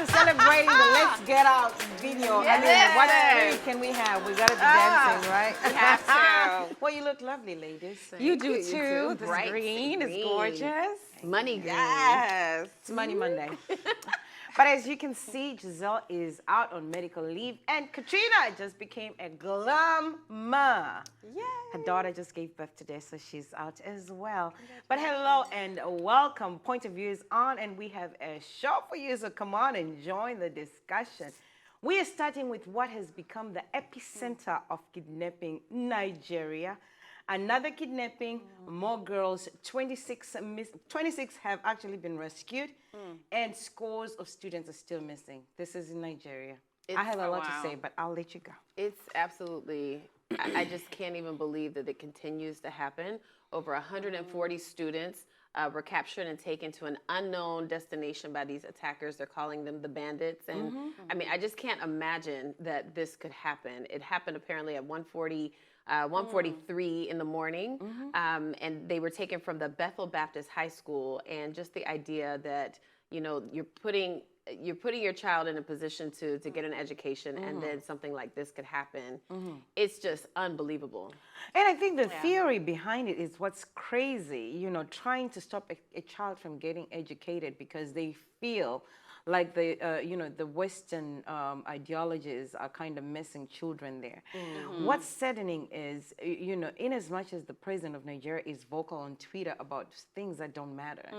celebrating the Let's Get Out video. I mean, what spirit can we have? We gotta be dancing, right? We have to. Well, you look lovely, ladies. You do you too. too. This Bright green is green. gorgeous. Money green. Yes. It's Money Monday. But as you can see, Giselle is out on medical leave, and Katrina just became a glum ma. Yay. Her daughter just gave birth today, so she's out as well. But hello and welcome. Point of View is on, and we have a show for you, so come on and join the discussion. We are starting with what has become the epicenter of kidnapping, Nigeria. Another kidnapping, more girls, 26 have actually been rescued, and scores of students are still missing. This is in Nigeria. I have a lot to say, but I'll let you go. It's absolutely, I just can't even believe that it continues to happen. Over 140 students were captured and taken to an unknown destination by these attackers. They're calling them the bandits. And I mean, I just can't imagine that this could happen. It happened apparently at 1:43 in the morning, and they were taken from the Bethel Baptist High School. And just the idea that, you know, you're putting your child in a position to get an education, and then something like this could happen. It's just unbelievable. And I think the theory behind it is what's crazy, you know, trying to stop a child from getting educated because they feel like the Western ideologies are kind of messing children there. What's saddening is, you know, in as much as the president of Nigeria is vocal on Twitter about things that don't matter,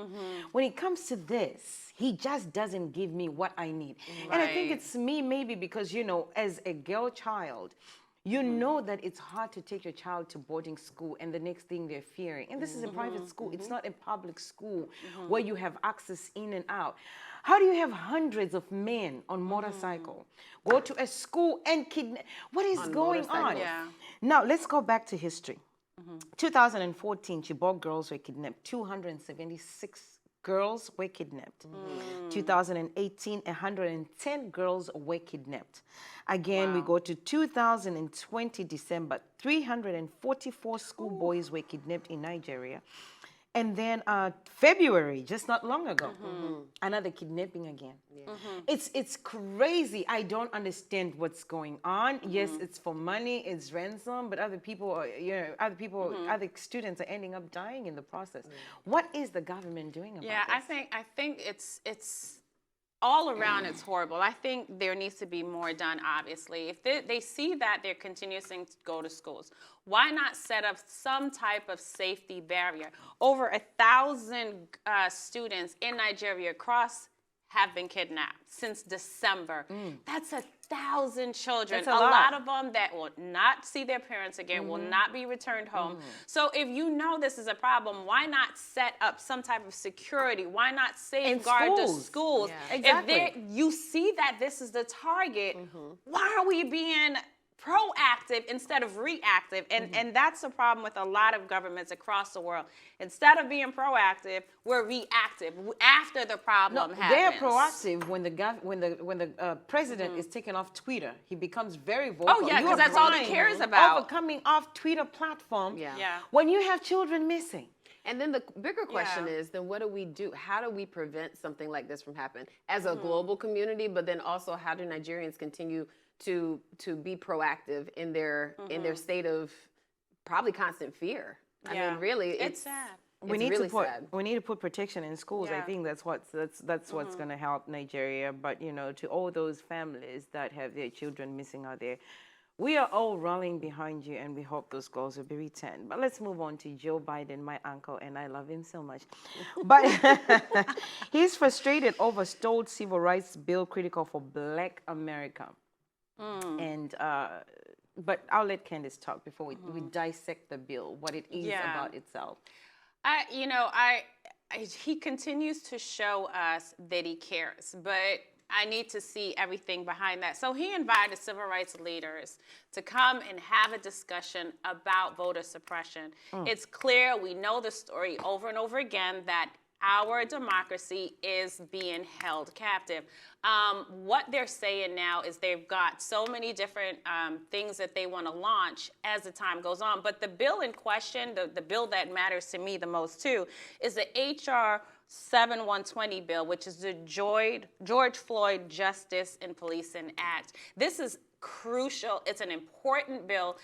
when it comes to this, he just doesn't give me what I need. And I think it's me maybe because, you know, as a girl child, you know that it's hard to take your child to boarding school, and the next thing they're fearing. And this is a private school. It's not a public school where you have access in and out. How do you have hundreds of men on motorcycle go to a school and kidnap? What is going on? Yeah. Now, let's go back to history. 2014, Chibok girls were kidnapped. 276 girls were kidnapped. 2018, 110 girls were kidnapped. Again, we go to 2020, December, 344 schoolboys were kidnapped in Nigeria. And then February, just not long ago, another kidnapping again. It's crazy. I don't understand what's going on. Yes, it's for money, it's ransom, but other people are, you know, other students are ending up dying in the process. What is the government doing about this? I think it's all around it's horrible. I think there needs to be more done, obviously. If they see that they're continuing to go to schools, why not set up some type of safety barrier? Over 1,000 students in Nigeria have been kidnapped since December. That's 1,000 children. That's a lot of them that will not see their parents again, will not be returned home. So if you know this is a problem, why not set up some type of security? Why not safeguard the schools? Yeah. Exactly. If you see that this is the target, why are we being proactive instead of reactive? And that's a problem with a lot of governments across the world. Instead of being proactive, we're reactive after the problem happens. They're proactive when the president is taken off Twitter. He becomes very vocal. Oh yeah, because that's all he cares about. Over coming off Twitter platform. Yeah. When you have children missing. And then the bigger question is, then what do we do? How do we prevent something like this from happening as a global community? But then also, how do Nigerians continue to be proactive in their state of probably constant fear? I mean, really, it's sad. We need really to put sad. we need to put protection in schools. I think that's what's going to help Nigeria. But you know, to all those families that have their children missing out there, we are all rallying behind you, and we hope those goals will be returned. But let's move on to Joe Biden, my uncle, and I love him so much. But he's frustrated over stalled civil rights bill critical for Black America. And but I'll let Candace talk before we dissect the bill, what it is about itself. He continues to show us that he cares, but I need to see everything behind that. So he invited civil rights leaders to come and have a discussion about voter suppression. It's clear, we know the story over and over again, that our democracy is being held captive. What they're saying now is they've got so many different things that they want to launch as the time goes on. But the bill in question, the bill that matters to me the most too, is the H.R. 7120 bill, which is the George Floyd Justice and Policing Act. This is crucial. It's an important bill.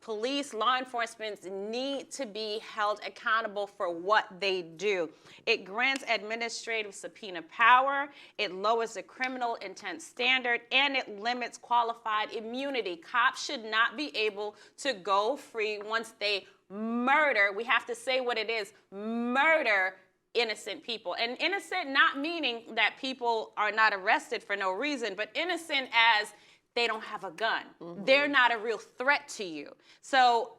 Police, law enforcement need to be held accountable for what they do. It grants administrative subpoena power, it lowers the criminal intent standard, and it limits qualified immunity. Cops should not be able to go free once they murder. We have to say what it is, murder innocent people. And innocent not meaning that people are not arrested for no reason, but innocent as they don't have a gun. They're not a real threat to you. So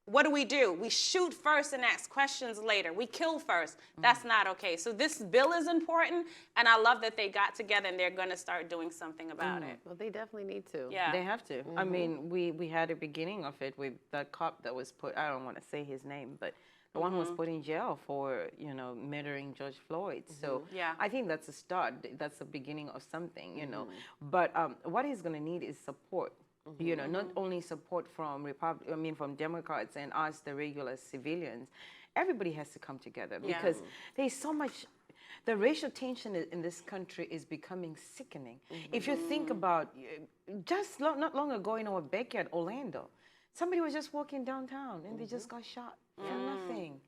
what do? We shoot first and ask questions later. We kill first. That's not okay. So this bill is important, and I love that they got together and they're going to start doing something about it. Well, they definitely need to. Yeah. They have to. I mean, we had a beginning of it with that cop that was put, I don't want to say his name, but the one who was put in jail for, murdering George Floyd. So Yeah. I think that's a start. That's the beginning of something, But what he's going to need is support. Not only support from from Democrats and us, the regular civilians. Everybody has to come together because there's so much. The racial tension in this country is becoming sickening. If you think about just not long ago in our backyard, Orlando, somebody was just walking downtown and they just got shot for nothing.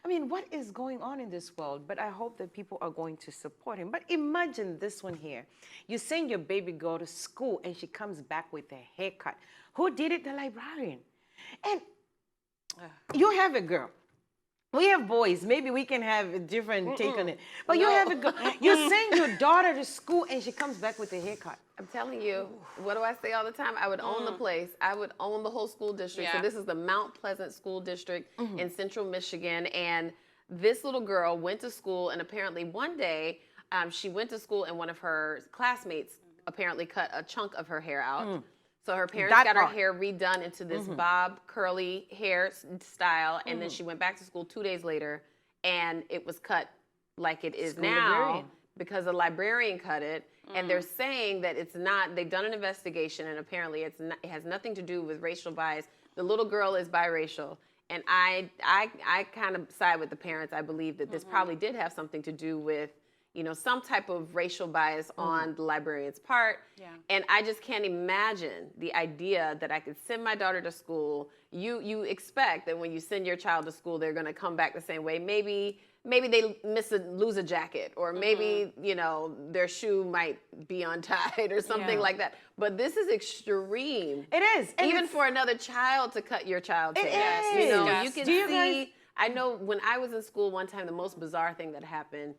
I mean, what is going on in this world? But I hope that people are going to support him. But imagine this one here. You send your baby girl to school and she comes back with a haircut. Who did it? The librarian. And you have a girl. We have boys. Maybe we can have a different take on it. But you have a girl. You send your daughter to school and she comes back with a haircut. I'm telling you, what do I say all the time? I would own the place. I would own the whole school district. Yeah. So this is the Mount Pleasant School District in Central Michigan. And this little girl went to school, and apparently one day she went to school and one of her classmates apparently cut a chunk of her hair out. So her parents got her hair redone into this bob curly hair style, and then she went back to school 2 days later, and it was cut like it is now because a librarian cut it. And they're saying that it's not. They've done an investigation, and apparently it has nothing to do with racial bias. The little girl is biracial, and I kind of side with the parents. I believe that this probably did have something to do with some type of racial bias on the librarian's part. Yeah. And I just can't imagine the idea that I could send my daughter to school. You expect that when you send your child to school, they're going to come back the same way. Maybe they lose a jacket, or maybe, their shoe might be untied or something like that. But this is extreme. It is. And even for another child to cut your child's hair. Yes. You can see. I know when I was in school one time, the most bizarre thing that happened,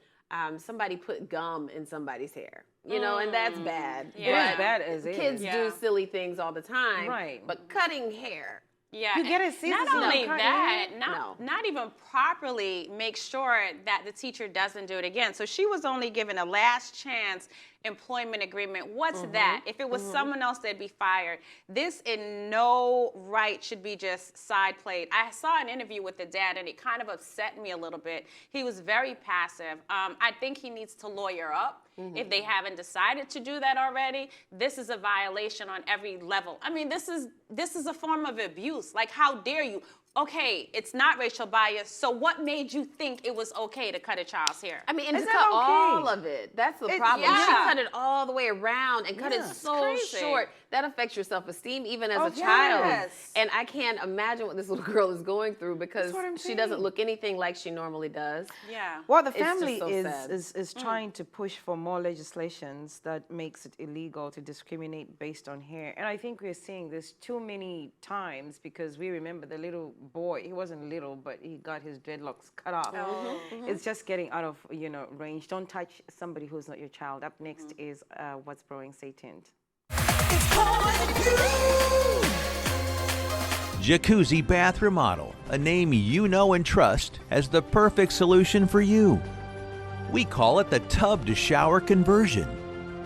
somebody put gum in somebody's hair, and that's bad. Yeah. It is bad as is. Kids do silly things all the time. Right. But cutting hair. Yeah. You get a scissors. Not only No. that, No. not even properly make sure that the teacher doesn't do it again. So she was only given a last chance employment agreement. What's that? If it was someone else, they'd be fired. This in no right should be just side played. I saw an interview with the dad, and it kind of upset me a little bit. He was very passive. I think he needs to lawyer up. If they haven't decided to do that already, this is a violation on every level. I mean, this is a form of abuse. Like, how dare you? Okay, it's not racial bias, so what made you think it was okay to cut a child's hair? I mean, and Is to that cut okay? all of it. That's the problem. yeah. She cut it all the way around and cut it so crazy. short. That affects your self-esteem even as a yes. child. And I can't imagine what this little girl is going through because what I'm she doesn't saying. look anything like she normally does. Yeah. Well, the It's just family so sad. is trying to push for more legislations that makes it illegal to discriminate based on hair. And I think we're seeing this too many times because we remember the little boy, he wasn't little, but he got his dreadlocks cut off. It's just getting out of, range. Don't touch somebody who's not your child. Up next is What's Brewing. Stay tuned. Jacuzzi Bath Remodel, a name you know and trust as the perfect solution for you. We call it the tub to shower conversion.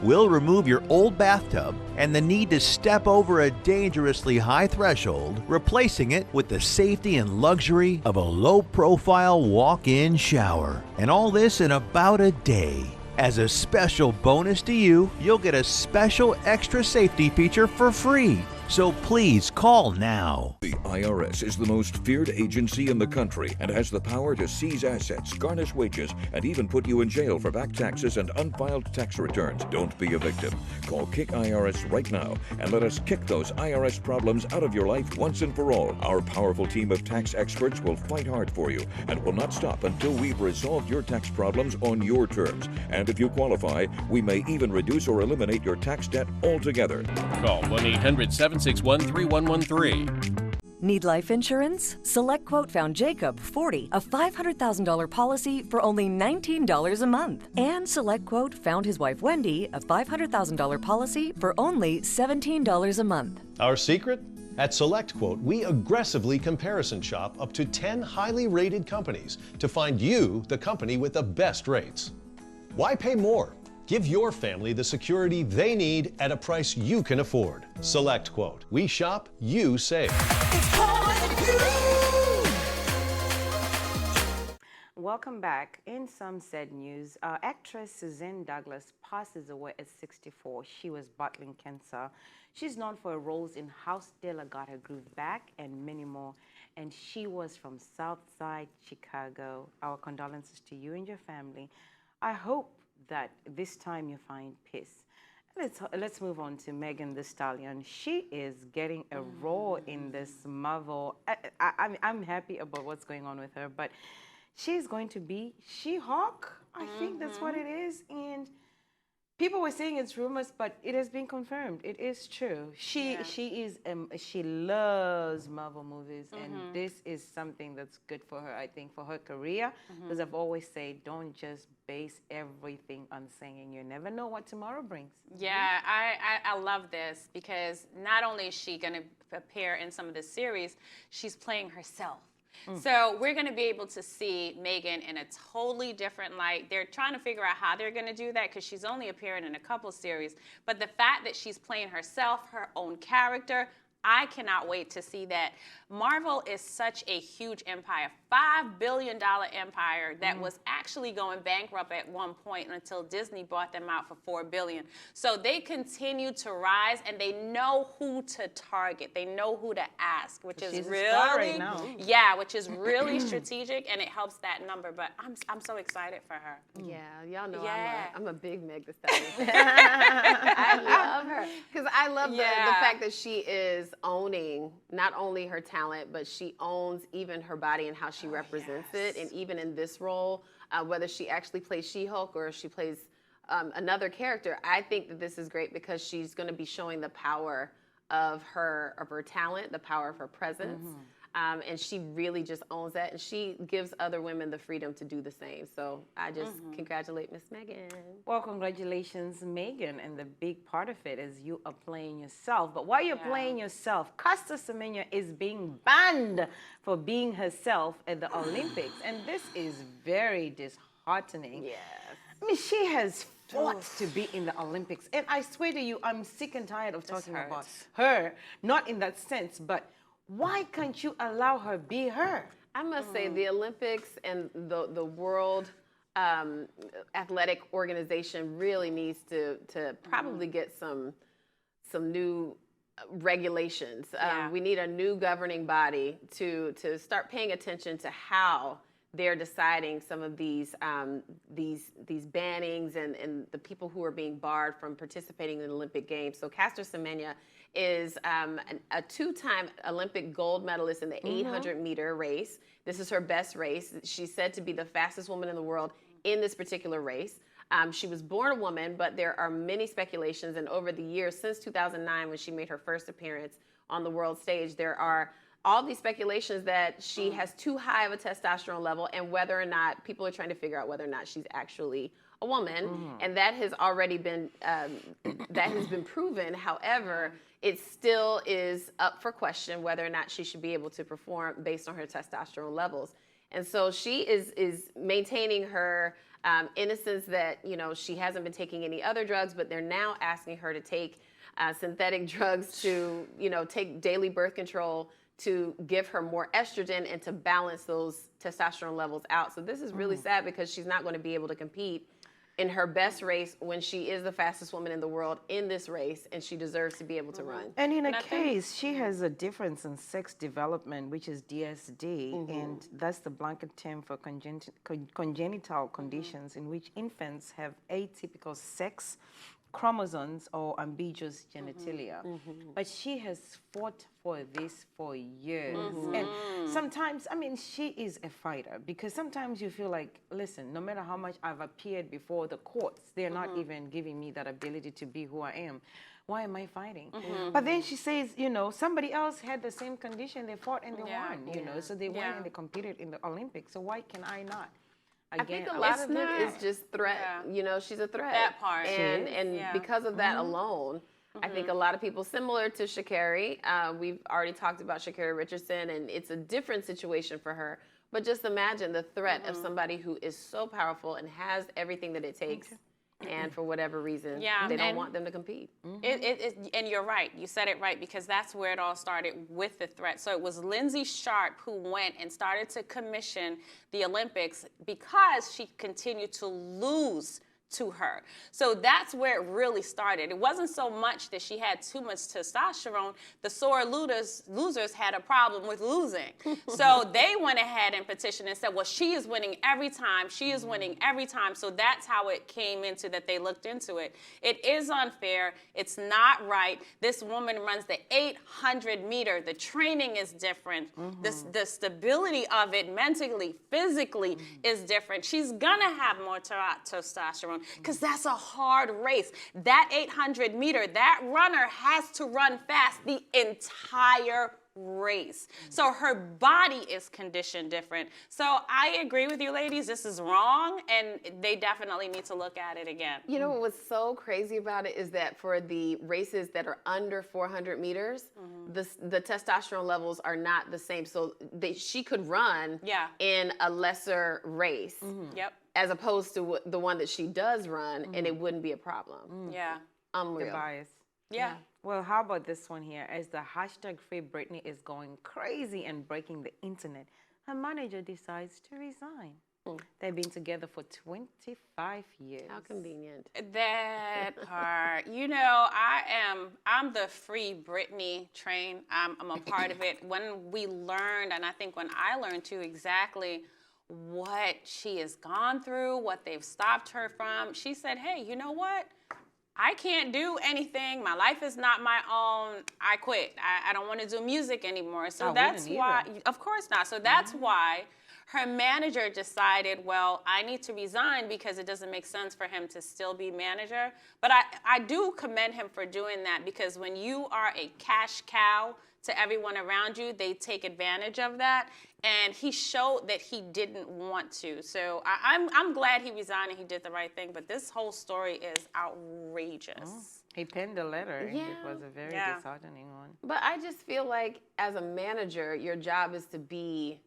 We'll remove your old bathtub and the need to step over a dangerously high threshold, replacing it with the safety and luxury of a low-profile walk-in shower. And all this in about a day. As a special bonus to you, you'll get a special extra safety feature for free. So please call now. The IRS is the most feared agency in the country and has the power to seize assets, garnish wages, and even put you in jail for back taxes and unfiled tax returns. Don't be a victim. Call Kick IRS right now and let us kick those IRS problems out of your life once and for all. Our powerful team of tax experts will fight hard for you and will not stop until we've resolved your tax problems on your terms. And if you qualify, we may even reduce or eliminate your tax debt altogether. Call 1-800-761-3113. Need life insurance? SelectQuote found Jacob, 40, a $500,000 policy for only $19 a month. And SelectQuote found his wife Wendy, a $500,000 policy for only $17 a month. Our secret? At SelectQuote, we aggressively comparison shop up to 10 highly rated companies to find you the company with the best rates. Why pay more? Give your family the security they need at a price you can afford. SelectQuote. We shop, you save. Welcome back. In some sad news, actress Suzanne Douglas passes away at 64. She was battling cancer. She's known for her roles in How Stella Got Her Groove Back and many more. And she was from Southside Chicago. Our condolences to you and your family. I hope that this time you find peace. Let's move on to Megan Thee Stallion. She is getting a role in this Marvel. I'm happy about what's going on with her, but she's going to be She-Hulk. I think that's what it is. And people were saying it's rumors, but it has been confirmed. It is true. She loves Marvel movies, and this is something that's good for her, I think, for her career. Because I've always said, don't just base everything on singing. You never know what tomorrow brings. Yeah, I love this because not only is she going to appear in some of the series, she's playing herself. So we're going to be able to see Megan in a totally different light. They're trying to figure out how they're going to do that because she's only appearing in a couple series. But the fact that she's playing herself, her own character, I cannot wait to see that. Marvel is such a huge empire, $5 billion empire that was actually going bankrupt at one point until Disney bought them out for $4 billion. So they continue to rise, and they know who to target. They know who to ask, which is really, right now. yeah, which is really strategic, and it helps that number. But I'm so excited for her. Yeah, y'all know Yeah. I'm a big Meg Thee Stallion. I love her because I love the fact that she is owning not only her talent, but she owns even her body and how she represents it. And even in this role, whether she actually plays She-Hulk or she plays another character, I think that this is great because she's going to be showing the power of her talent, the power of her presence. And she really just owns that, and she gives other women the freedom to do the same. So I just congratulate Miss Megan. Well, congratulations, Megan. And the big part of it is you are playing yourself. But while you're playing yourself, Caster Semenya is being banned for being herself at the Olympics. And this is very disheartening. Yes. I mean, she has fought to be in the Olympics. And I swear to you, I'm sick and tired of talking about her. Not in that sense, but why can't you allow her be her? I must say the Olympics and the World Athletic Organization really needs to probably get some new regulations. We need a new governing body to start paying attention to how they're deciding some of these bannings and the people who are being barred from participating in the Olympic Games. So Caster Semenya is a two-time Olympic gold medalist in the 800-meter race. This is her best race. She's said to be the fastest woman in the world in this particular race. She was born a woman, but there are many speculations, and over the years, since 2009, when she made her first appearance on the world stage, there are all these speculations that she has too high of a testosterone level, and whether or not people are trying to figure out whether or not she's actually a woman, and that has already been proven. However, it still is up for question whether or not she should be able to perform based on her testosterone levels. And so she is maintaining her innocence that, she hasn't been taking any other drugs, but they're now asking her to take synthetic drugs to, take daily birth control to give her more estrogen and to balance those testosterone levels out. So this is really sad because she's not going to be able to compete in her best race when she is the fastest woman in the world in this race, and she deserves to be able to run. And in a I think- case, she has a difference in sex development, which is DSD, and that's the blanket term for congenital conditions in which infants have atypical sex chromosomes or ambiguous genitalia. But she has fought for this for years. And sometimes, I mean, she is a fighter because sometimes you feel like, listen, no matter how much I've appeared before the courts, they're not even giving me that ability to be who I am. Why am I fighting? But then she says, you know, somebody else had the same condition, they fought and they won, you know, so they went and they competed in the Olympics. So why can I not? I think Again, a lot It's of it not- is just threat. Yeah. You know, she's a threat. That part. And Yeah. because of that alone, I think a lot of people, similar to Sha'Carri, we've already talked about Sha'Carri Richardson, and it's a different situation for her. But just imagine the threat of somebody who is so powerful and has everything that it takes, and for whatever reason, Yeah, they don't and- want them to compete. And you're right. You said it right, because that's where it all started with the threat. So it was Lindsay Sharp who went and started to commission the Olympics because she continued to lose to her. So that's where it really started. It wasn't so much that she had too much testosterone. The sore losers had a problem with losing. So they went ahead and petitioned and said, well, she is winning every time. She is winning every time. So that's how it came into that. They looked into it. It is unfair. It's not right. This woman runs the 800 meter. The training is different. The stability of it mentally, physically is different. She's gonna have more testosterone because that's a hard race. That 800 meter, that runner has to run fast the entire race. So her body is conditioned different. So I agree with you, ladies. This is wrong, and they definitely need to look at it again. You know what was so crazy about it is that for the races that are under 400 meters, the testosterone levels are not the same. So she could run Yeah. in a lesser race, Yep. as opposed to the one that she does run, and it wouldn't be a problem. Yeah. the Unreal. bias. Yeah. Well, how about this one here? As the hashtag Free Britney is going crazy and breaking the internet, her manager decides to resign. They've been together for 25 years. How convenient. That part. You know, I'm the Free Britney train. I'm a part of it. When we learned, and I think when I learned too, exactly what she has gone through, what they've stopped her from, she said, hey, you know what? I can't do anything. My life is not my own. I quit. I don't want to do music anymore. So I that's wouldn't why, either. of course not. So that's why her manager decided, well, I need to resign because it doesn't make sense for him to still be manager. But I do commend him for doing that, because when you are a cash cow to everyone around you, they take advantage of that. And he showed that he didn't want to. So I'm glad he resigned and he did the right thing. But this whole story is outrageous. He penned a letter, and it Yeah. was a very Yeah. disheartening one. But I just feel like as a manager, your job is to be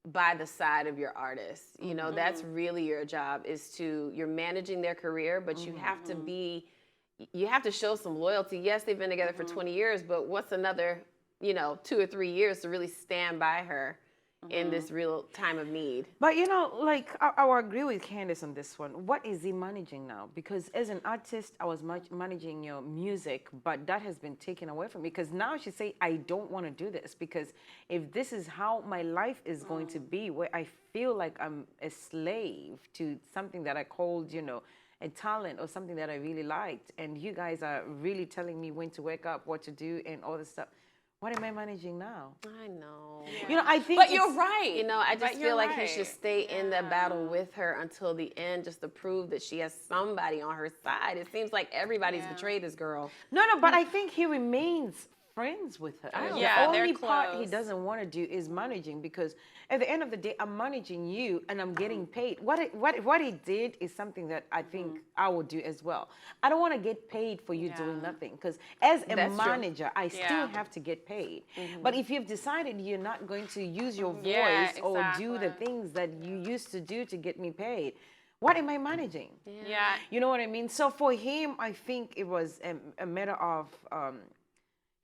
by the side of your artist. You know, that's really your job, is you're managing their career, but you have to you have to show some loyalty. Yes, they've been together for 20 years, but what's another, 2 or 3 years to really stand by her in this real time of need? But I will agree with Candace on this one. What is he managing now? Because as an artist, I was managing your music, but that has been taken away from me. Because now she say, I don't want to do this, because if this is how my life is going to be, where I feel like I'm a slave to something that I called, a talent or something that I really liked, and you guys are really telling me when to wake up, what to do, and all this stuff. What am I managing now? I know. I think. But you're right. I But just you're feel like he right. should stay in the battle with her until the end, just to prove that she has somebody on her side. It seems like everybody's betrayed this girl. No, but I think he remains friends with her. Yeah, the they're only part he close. doesn't want to do is managing, because at the end of the day, I'm managing you and I'm getting paid. What he did is something that I think I would do as well. I don't want to get paid for you doing nothing, because as a That's true. manager, I still Yeah. have to get paid. But if you've decided you're not going to use your voice Yeah, or do the exactly. things that you used to do to get me paid, what am I managing? Yeah. You know what I mean? So for him, I think it was a matter of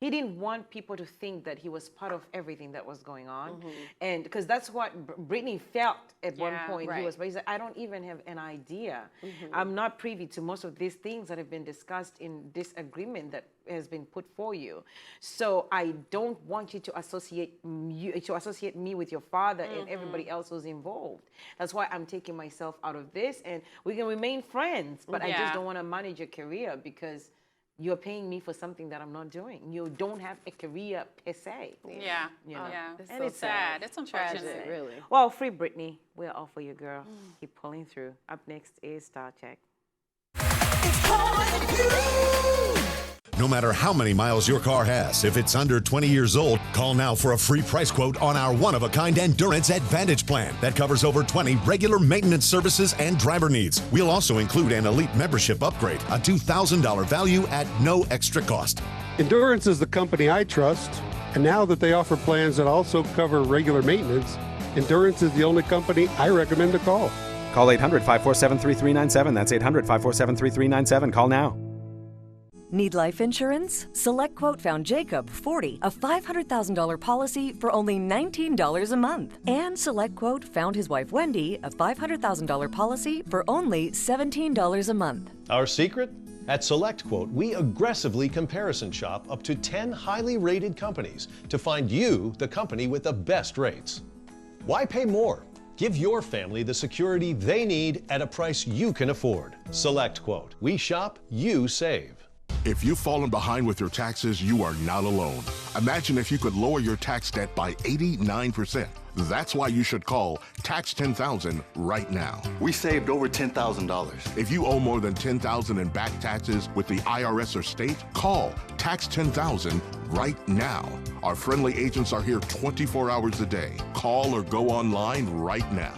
He didn't want people to think that he was part of everything that was going on. And because that's what Brittany felt at one point. right. He said, I don't even have an idea. I'm not privy to most of these things that have been discussed in this agreement that has been put for you. So I don't want you to associate me with your father and everybody else who's involved. That's why I'm taking myself out of this, and we can remain friends, but I just don't want to manage your career because you're paying me for something that I'm not doing. You don't have a career per se. Yeah. You know? Yeah. It's And so it's sad. sad. It's unfortunate. Tragic, really. Well, free Britney. We're all for you, girl. Keep pulling through. Up next is Star Check. No matter how many miles your car has, if it's under 20 years old, call now for a free price quote on our one-of-a-kind Endurance Advantage plan that covers over 20 regular maintenance services and driver needs. We'll also include an elite membership upgrade, a $2,000 value at no extra cost. Endurance is the company I trust, and now that they offer plans that also cover regular maintenance, Endurance is the only company I recommend to call. Call 800-547-3397. That's 800-547-3397. Call now. Need life insurance? SelectQuote found Jacob 40, a $500,000 policy for only $19 a month. And SelectQuote found his wife Wendy a $500,000 policy for only $17 a month. Our secret? At SelectQuote, we aggressively comparison shop up to 10 highly rated companies to find you the company with the best rates. Why pay more? Give your family the security they need at a price you can afford. SelectQuote. We shop, you save. If you've fallen behind with your taxes, you are not alone. Imagine if you could lower your tax debt by 89%. That's why you should call Tax 10,000 right now. We saved over $10,000. If you owe more than $10,000 in back taxes with the IRS or state, call Tax 10,000 right now. Our friendly agents are here 24 hours a day. Call or go online right now.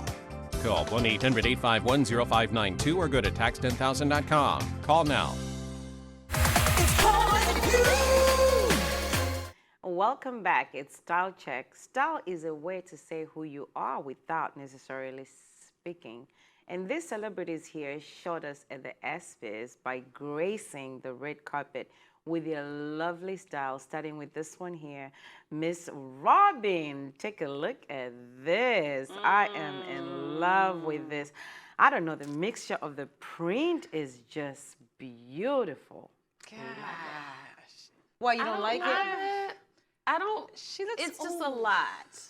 Call 1-800-851-0592 or go to tax10000.com. Call now. Welcome back. It's Style Check. Style is a way to say who you are without necessarily speaking. And these celebrities here showed us at the ESPYs by gracing the red carpet with their lovely style, starting with this one here, Miss Robin. Take a look at this. I am in love with this. I don't know, the mixture of the print is just beautiful. Gosh. Well, you don't like it? I don't. She looks It's just a old. lot.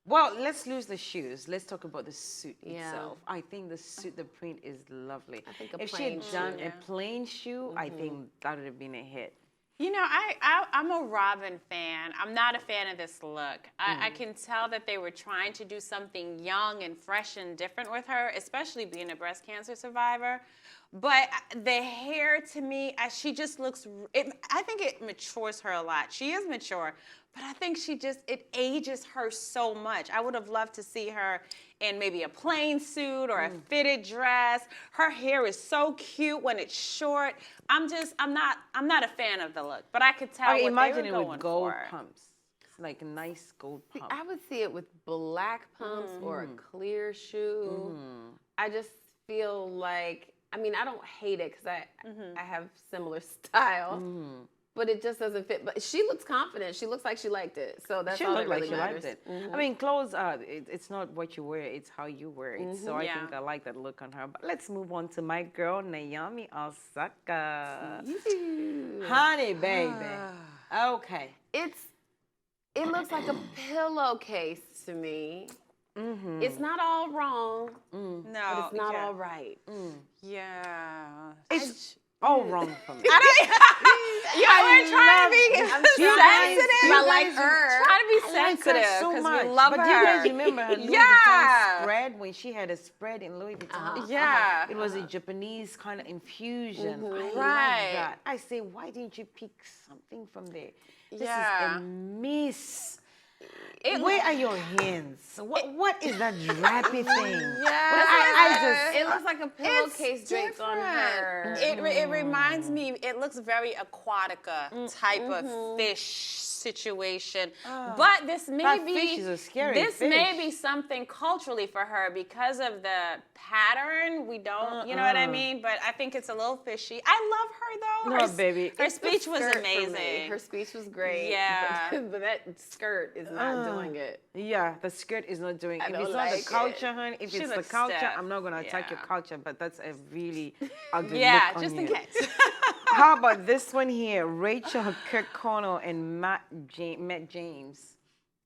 Well, let's lose the shoes. Let's talk about the suit Yeah. itself. I think the suit, the print is lovely. I think a if she had plain done shoe. a plain shoe, I think that would have been a hit. You know, I'm a Robin fan. I'm not a fan of this look. I can tell that they were trying to do something young and fresh and different with her, especially being a breast cancer survivor. But the hair, to me, she just looks, I think it matures her a lot. She is mature, but I think it ages her so much. I would have loved to see her in maybe a plain suit or a fitted dress. Her hair is so cute when it's short. I'm not a fan of the look, but I could tell what imagine they it were with going gold for. pumps. It's like a nice gold pump. I would see it with black pumps or a clear shoe. I just feel like, I mean, I don't hate it because I have similar style, but it just doesn't fit. But she looks confident. She looks like she liked it. So that's She all looked that like really she matters. liked it. I mean, clothes, it's not what you wear, it's how you wear it. So I Yeah. think I like that look on her. But let's move on to my girl, Naomi Osaka. Honey, baby. Okay. It looks like a pillowcase to me. It's not all wrong, No, but it's not all right. Yeah. It's all wrong for me. We're trying to be sensitive. I like her. Trying to be I like her sensitive so because much. we love but her. do you guys remember her Louis Vuitton spread when she had a spread in Louis Vuitton? Yeah. It was a Japanese kind of infusion. I Right. like that. I say, why didn't you pick something from there? This Yeah. is a miss. It Where are your hands? What is that drapey thing? Yeah. It looks like a pillowcase draped on her. It reminds me, it looks very Aquatica type of fish situation. But this may that be fish is a scary this may fish. be something culturally for her because of the pattern. We don't, you know what I mean? But I think it's a little fishy. I love her though. No, Her baby. Her It's the speech was skirt for me. amazing. Her speech was great. Yeah. But that skirt is not doing it. Yeah, the skirt is not doing. I If don't it's not like the it. culture, honey. If She it's the looks culture, stiff. I'm not gonna attack your Yeah. culture, but that's a really ugly Yeah, look on just in you. case. How about this one here? Rachel Kirkconnell and Matt James.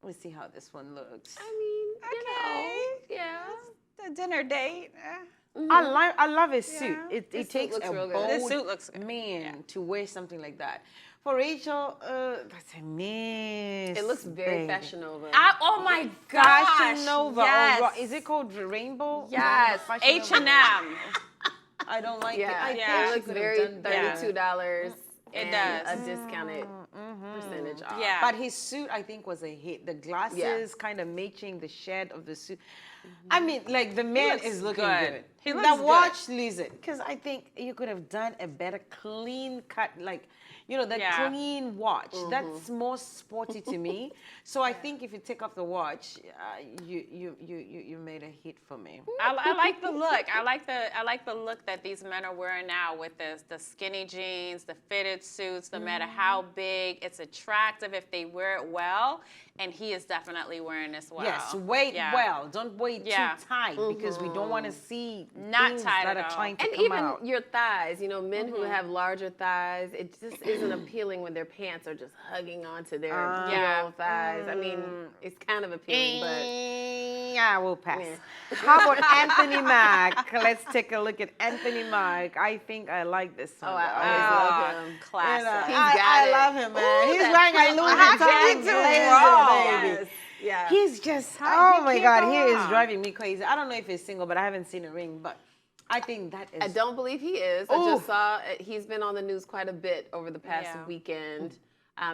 Let's see how this one looks. I mean, you know, yeah. A dinner date. I love his suit. Yeah. It This suit takes looks a real good. bold This suit looks good. man to wear something like that. For Rachel, that's a miss. It looks very baby. Fashion Nova. Oh my gosh. Fashion Nova. Yes. Oh, is it called Rainbow? Yes. Fashion Nova. H&M. I don't like Yeah, it. I Yeah. think it she looks could have very done better. $32. It and does. a discounted percentage off. Yeah. But his suit, I think, was a hit. The glasses kind of matching the shed of the suit. I mean, like, the man looks is looking good. good. He Now looks good. watch Lizard, because I think you could have done a better clean cut, like, you know, that Yeah. clean watch. That's more sporty to me. So I think if you take off the watch, you made a hit for me. I like the look. I like the look that these men are wearing now with the skinny jeans, the fitted suits. No matter how big, it's attractive if they wear it well. And he is definitely wearing this well. Yes, wait Yeah. well. Don't wait Yeah. too tight because we don't want to see Not things tight that at are all. trying to And come even out. your thighs, you know, men who have larger thighs, it just isn't appealing when their pants are just hugging onto their big Yeah. old thighs. I mean, it's kind of appealing, but Yeah, we'll pass. How about Anthony Mack? Let's take a look at Anthony Mack. I think I like this one. oh, I though. always love him. Classic. He's I got it. love him, man. Ooh, He's that wearing a print Louis on his Vuitton jeans. blazer, wrong? baby. Yes. Yeah. He's just, How- oh you my can't God, go he is wrong. driving me crazy. I don't know if he's single, but I haven't seen a ring, but I think that is. I don't believe he is. I Ooh. just saw he's been on the news quite a bit over the past Yeah. weekend,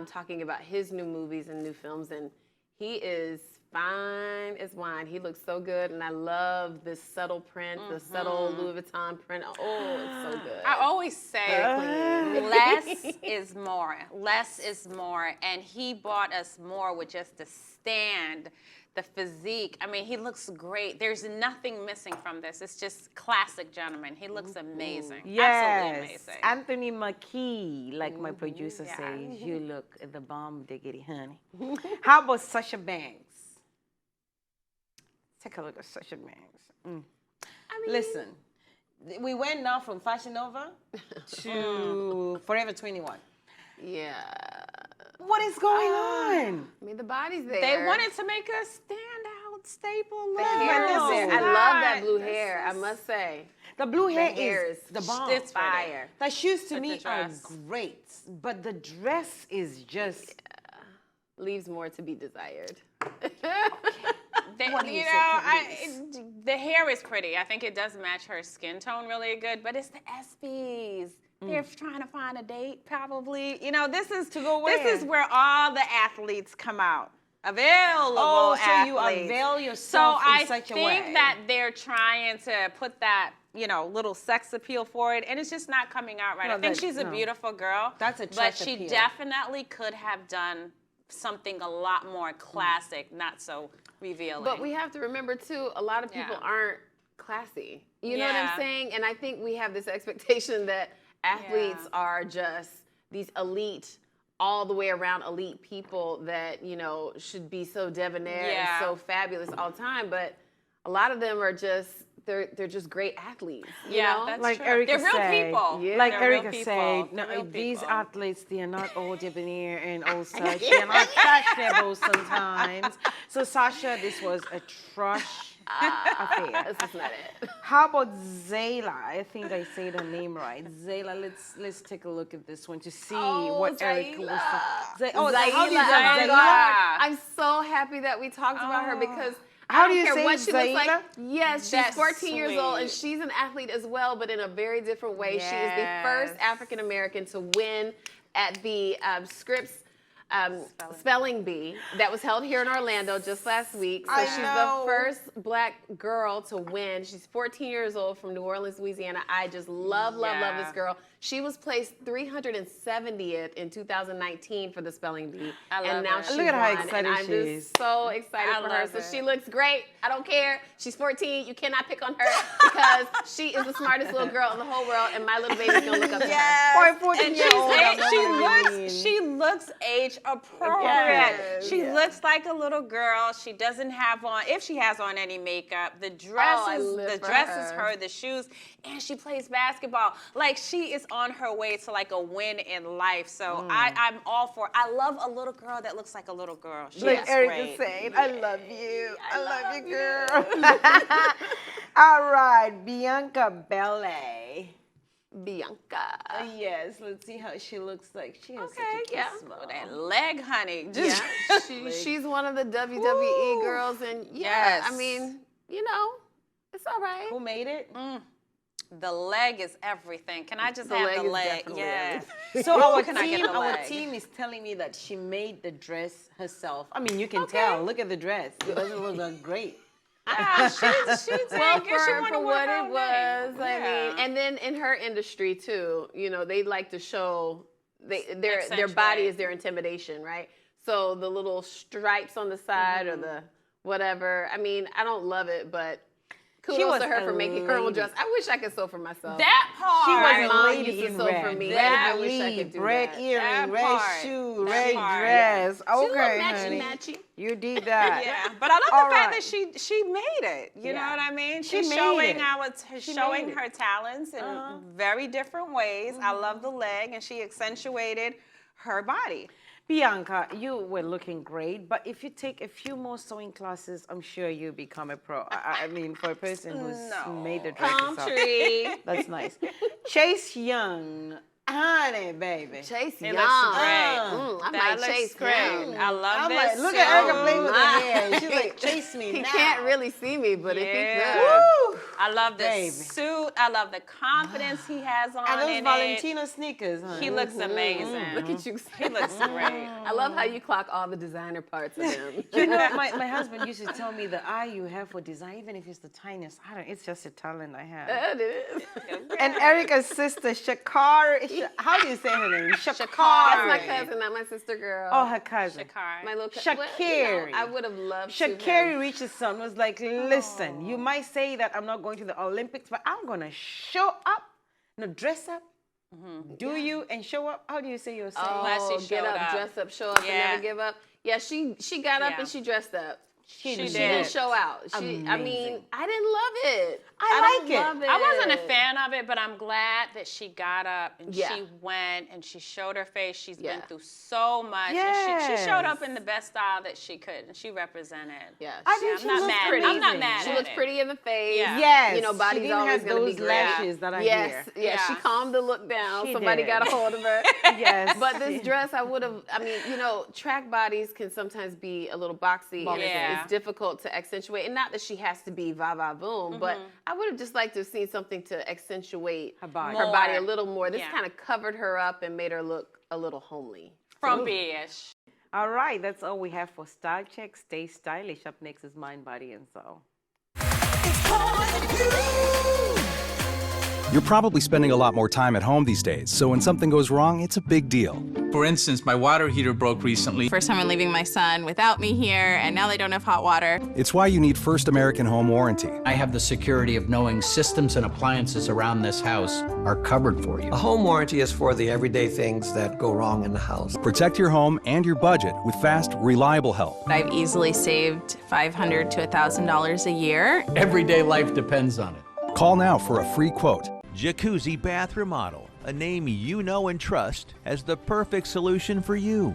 talking about his new movies and new films, and he is fine as wine. He looks so good, and I love this subtle print, the subtle Louis Vuitton print. Oh, it's so good. I always say Very clean. less is more. Less is more. And he bought us more with just the stand, the physique. I mean, he looks great. There's nothing missing from this. It's just classic gentleman. He looks amazing. Absolutely Yes, amazing. Anthony McKee, like my producer Yeah. says, you look the bomb diggity, honey. How about Sasha Banks? Take a look at Sasha Banks. I mean, Listen, we went now from Fashion Nova to Forever 21. yeah. What is going on? I mean, the body's there. They wanted to make a standout staple look. the hair is but this there. is I love that not. blue This hair. I is- must say. The blue hair, hair is is the bomb. It's pretty. Fire. The shoes to With me the are dress. great, but the dress is just. Leaves more to be desired. What do you say, The hair is pretty. I think it does match her skin tone really good, but it's the ESPYs. They're trying to find a date, probably. You know, this is To go where? This is where all the athletes come out. Available Oh, so athletes. you avail So yourself in such a way. I think that they're trying to put that, you know, little sex appeal for it, and it's just not coming out right. No, I think that- she's a no. beautiful girl. That's a But trash she appeal. definitely could have done something a lot more classic, not so revealing. But we have to remember too, a lot of people Yeah. aren't classy. You know what Yeah. I'm saying? And I think we have this expectation that athletes are just these elite, all the way around elite people that, you know, should be so debonair Yeah. and so fabulous all the time. But a lot of them are just they're just great athletes. You Yeah, know? that's Like true. Erica They're real said, people. Yeah. like They're real Erica people. said, They're real these people. athletes, they are not all debonair and all such. They are not fashionable sometimes. So Sasha, this was a trash affair. This is not it. How about Zayla? I think I said her name right. Zayla, let's take a look at this one to see what Erica was saying. Oh, how do you say oh my Zayla? God. I'm so happy that we talked about her because How I do don't you care say what she looks like. Zayla? Yes, she's That's 14 years old and sweet. she's an athlete as well, but in a very different way. She is the first Yes. African American to win at the Scripps spelling bee that was held here in Orlando just last week. So she's the first black girl to win. She's 14 years old from New Orleans, Louisiana. I just love this girl. She was placed 370th in 2019 for the spelling bee. And now she Look at won. how excited and I'm she is. just so excited for her. love So it. she looks great. I don't care. She's 14. You cannot pick on her because she is the smartest little girl in the whole world, and my little baby's gonna look up to her. For a 14 And year old, she looks age appropriate. Yes. She looks like a little girl. She doesn't have on, if she has on any makeup, the dress is her, the shoes, and she plays basketball. Like, she is on her way to like a win in life. So I'm all for. I love a little girl that looks like a little girl. She's like Erica great. saying, I love you. I love you, girl. All right, Bianca Belair. Bianca. Yes, let's see how she looks like. She has such a yeah. cute smile. Oh, that leg, honey. Yeah, she's one of the WWE girls, and Yes. I mean, you know, it's all right. Who made it? The leg is everything. Can I just The have leg the is leg? definitely Yeah. So our Can I get team, the our leg? team is telling me that she made the dress herself. I mean, you can tell. Look at the dress. It doesn't look that great. She Well, did good. She wanted for to what work her it own was, name. I Yeah. mean, and then in her industry too, you know, they like to show their Accentuate. body is their intimidation, right? So the little stripes on the side or the whatever. I mean, I don't love it, but kudos was to her a for making her own lady. dress. I wish I could sew for myself. That part. She My was a mom lady used to in sew red. for me. That I wish I could do red that. earring, That red part. shoe, That red part. dress. She looked Okay, matchy, honey. matchy. You did that. Yeah, but I love All the fact right. that she made it. You know Yeah. what I mean? She She's made showing it. showing made it. her talents in very different ways. I love the leg, and she accentuated her body. Bianca, you were looking great, but if you take a few more sewing classes, I'm sure you become a pro. I mean, for a person who's made the dress Palm herself. tree. That's nice. Chase Young, honey, baby. Chase It Young. looks great. I That might looks chase great. Young. I love I'm this. like, look at Erica so playing with much. her hair. She's like, chase me He now. can't really see me, but if he Yeah. could. Woo! I love the Baby. suit. I love the confidence he has on And those in Valentino sneakers, honey. it. He looks amazing. Look at you. He looks great. I love how you clock all the designer parts of him. You know, my husband used to tell me the eye you have for design, even if it's the tiniest, it's just a talent I have. That is. And Erica's sister, Shakari, how do you say her name? That's Shakari. my cousin, not my sister girl. Oh, her cousin. Shakari. My little Shakari. I would have loved to. Shakari Richardson was like, listen, you might say that I'm not going to the Olympics, but I'm going to show up, dress up, do you, and show up. How do you say you're saying? Glad she Get showed up, up. dress up, show up, Yeah. and never give up. Yeah, she got up Yeah. and she dressed up. She She did. didn't show out. I mean, Amazing. I didn't love it. I don't like it. love it. I wasn't a fan of it, but I'm glad that she got up and Yeah. she went and she showed her face. She's been Yeah. through so much. And she showed up Yes. in the best style that she could, and she represented. Yeah, I think I'm she not looks mad. pretty. I'm not mad She at looks it. pretty in the face. Yeah. Yes, You know, she body's didn't always have going to be those great. lashes that I yes, hear. Yeah, she Yeah. calmed the look down. She Somebody did. got a hold of her. Yes. But this dress, I would have, I mean, you know, track bodies can sometimes be a little boxy. And Yeah. it's difficult to accentuate. And not that she has to be va-va-boom, but I would have just liked to have seen something to accentuate Her body. her body a More. little more. This Yeah. kind of covered her up and made her look a little homely. Frumpy-ish. All right, that's all we have for Style Check. Stay stylish. Up next is Mind, Body, and Soul. You're probably spending a lot more time at home these days, so when something goes wrong, it's a big deal. For instance, my water heater broke recently. First time I'm leaving my son without me here, and now they don't have hot water. It's why you need First American Home Warranty. I have the security of knowing systems and appliances around this house are covered for you. A home warranty is for the everyday things that go wrong in the house. Protect your home and your budget with fast, reliable help. I've easily saved $500 to $1,000 a year. Everyday life depends on it. Call now for a free quote. Jacuzzi Bath Remodel, a name you know and trust as the perfect solution for you.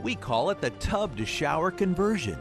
We call it the tub to shower conversion.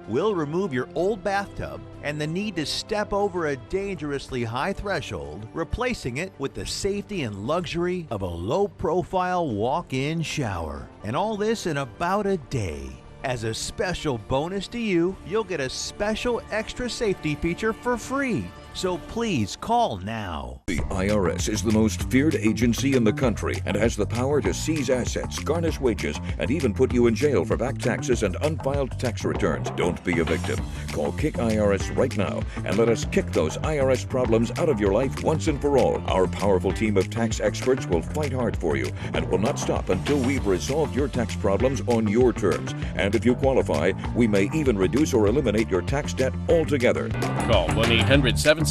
We'll remove your old bathtub and the need to step over a dangerously high threshold, replacing it with the safety and luxury of a low-profile walk-in shower. And all this in about a day. As a special bonus to you, you'll get a special extra safety feature for free. So please call now. The IRS is the most feared agency in the country and has the power to seize assets, garnish wages, and even put you in jail for back taxes and unfiled tax returns. Don't be a victim. Call Kick IRS right now and let us kick those IRS problems out of your life once and for all. Our powerful team of tax experts will fight hard for you and will not stop until we've resolved your tax problems on your terms. And if you qualify, we may even reduce or eliminate your tax debt altogether. Call 1-800-761-3113.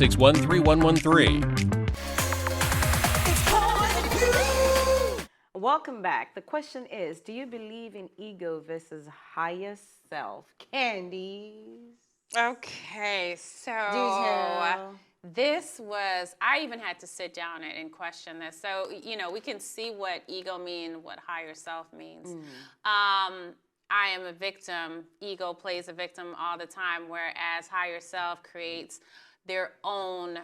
Welcome back. The question is, do you believe in ego versus higher self? Candies. Okay, so this was, I even had to sit down and question this. So, you know, we can see what ego means, what higher self means. I am a victim. Ego plays a victim all the time, whereas higher self creates their own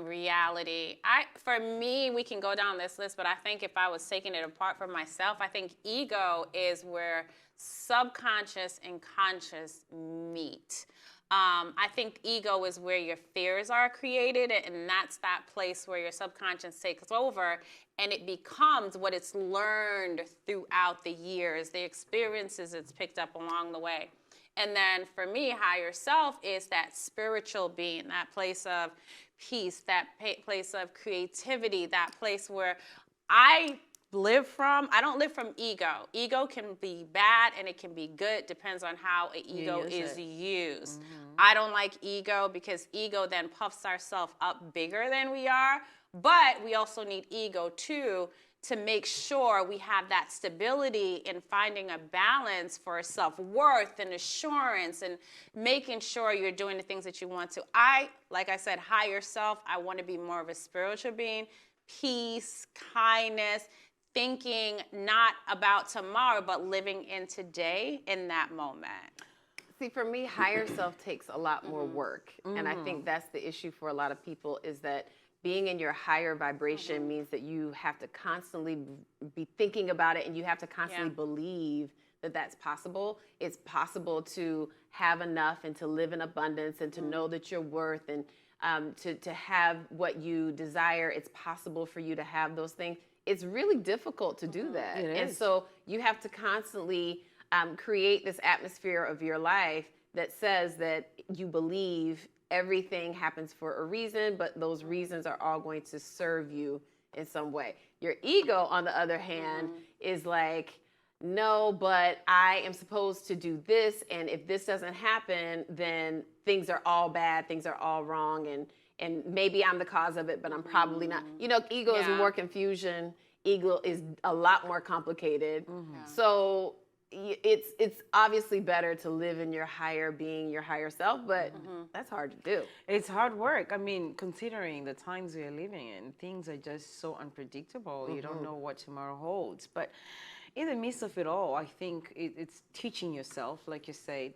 reality. For me, we can go down this list, but I think if I was taking it apart from myself, I think ego is where subconscious and conscious meet. I think ego is where your fears are created, and that's that place where your subconscious takes over, and it becomes what it's learned throughout the years, the experiences it's picked up along the way. And then for me, higher self is that spiritual being, that place of peace, that place of creativity, that place where I live from. I don't live from ego. Ego can be bad and it can be good, depends on how an ego is used. I don't like ego because ego then puffs ourselves up bigger than we are, but we also need ego too to make sure we have that stability in finding a balance for self-worth and assurance and making sure you're doing the things that you want to. Like I said, higher self, I want to be more of a spiritual being, peace, kindness, thinking not about tomorrow, but living in today in that moment. See, for me, higher self takes a lot more work. And I think that's the issue for a lot of people, is that being in your higher vibration means that you have to constantly be thinking about it, and you have to constantly believe that that's possible. It's possible to have enough and to live in abundance and to know that you're worth and to have what you desire. It's possible for you to have those things. It's really difficult to do that. And so you have to constantly create this atmosphere of your life that says that you believe everything happens for a reason, but those reasons are all going to serve you in some way. Your ego, on the other hand, is like, no, but I am supposed to do this, and if this doesn't happen, then things are all bad, things are all wrong, and maybe I'm the cause of it, but I'm probably not. You know, ego is more confusion. Ego is a lot more complicated. So it's obviously better to live in your higher being, your higher self, but that's hard to do. It's hard work. I mean, considering the times we are living in, things are just so unpredictable. You don't know what tomorrow holds. But in the midst of it all, I think it's teaching yourself, like you said,